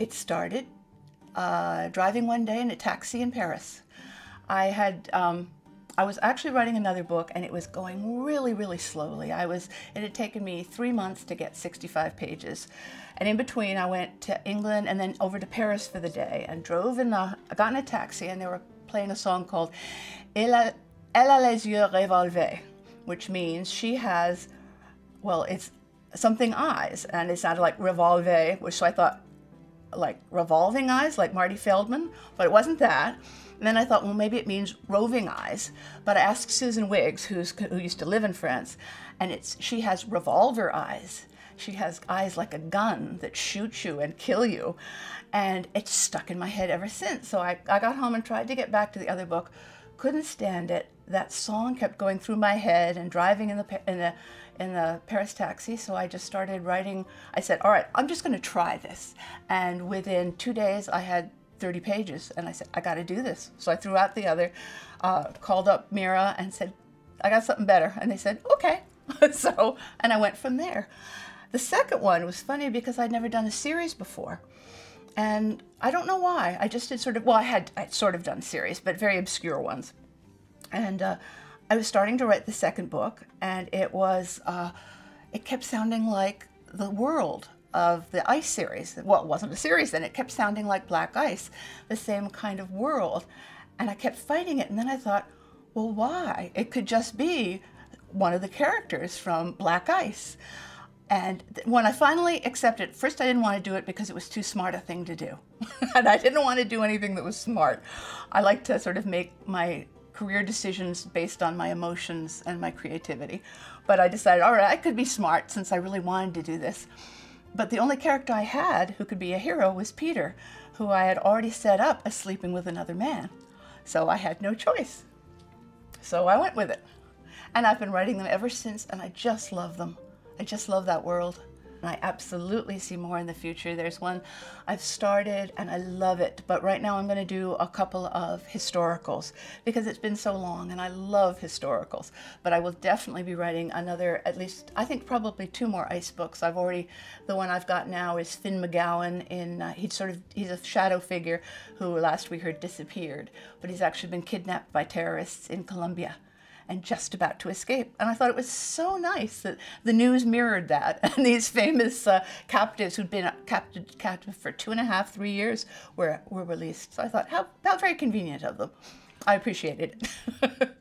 It started driving one day in a taxi in Paris. I was actually writing another book, and it was going really, really slowly. It had taken me 3 months to get 65 pages. And in between, I went to England and then over to Paris for the day and I got in a taxi, and they were playing a song called Elle a les yeux revolvés, which means she has, well, it's something eyes, and it sounded like revolver, which so I thought, like revolving eyes, like Marty Feldman, but it wasn't that. And then I thought, well, maybe it means roving eyes. But I asked Susan Wiggs, who used to live in France, and she has revolver eyes. She has eyes like a gun that shoot you and kill you. And it's stuck in my head ever since. So I got home and tried to get back to the other book. Couldn't stand it. That song kept going through my head and driving in the Paris taxi. So I just started writing. I said, all right, I'm just going to try this. And within 2 days, I had 30 pages. And I said, I got to do this. So I threw out the other, called up Mira and said, I got something better. And they said, okay. And I went from there. The second one was funny because I'd never done a series before. And I don't know why. I just did sort of, well, I'd sort of done series, but very obscure ones. And I was starting to write the second book, and it kept sounding like the world of the Ice series. Well, it wasn't a series then. It kept sounding like Black Ice, the same kind of world. And I kept fighting it. And then I thought, well, why? It could just be one of the characters from Black Ice. And when I finally accepted, first I didn't want to do it because it was too smart a thing to do. And I didn't want to do anything that was smart. I like to sort of make my career decisions based on my emotions and my creativity. But I decided, all right, I could be smart since I really wanted to do this. But the only character I had who could be a hero was Peter, who I had already set up as sleeping with another man. So I had no choice. So I went with it. And I've been writing them ever since, and I just love them. I just love that world. And I absolutely see more in the future. There's one I've started and I love it, but right now I'm going to do a couple of historicals because it's been so long and I love historicals. But I will definitely be writing another, at least, I think probably 2 more ice books. The one I've got now is Finn McGowan he's a shadow figure who last we heard disappeared, but he's actually been kidnapped by terrorists in Colombia and just about to escape. And I thought it was so nice that the news mirrored that. And these famous captives who'd been captive for 2.5, 3 years were released. So I thought, how very convenient of them. I appreciated it.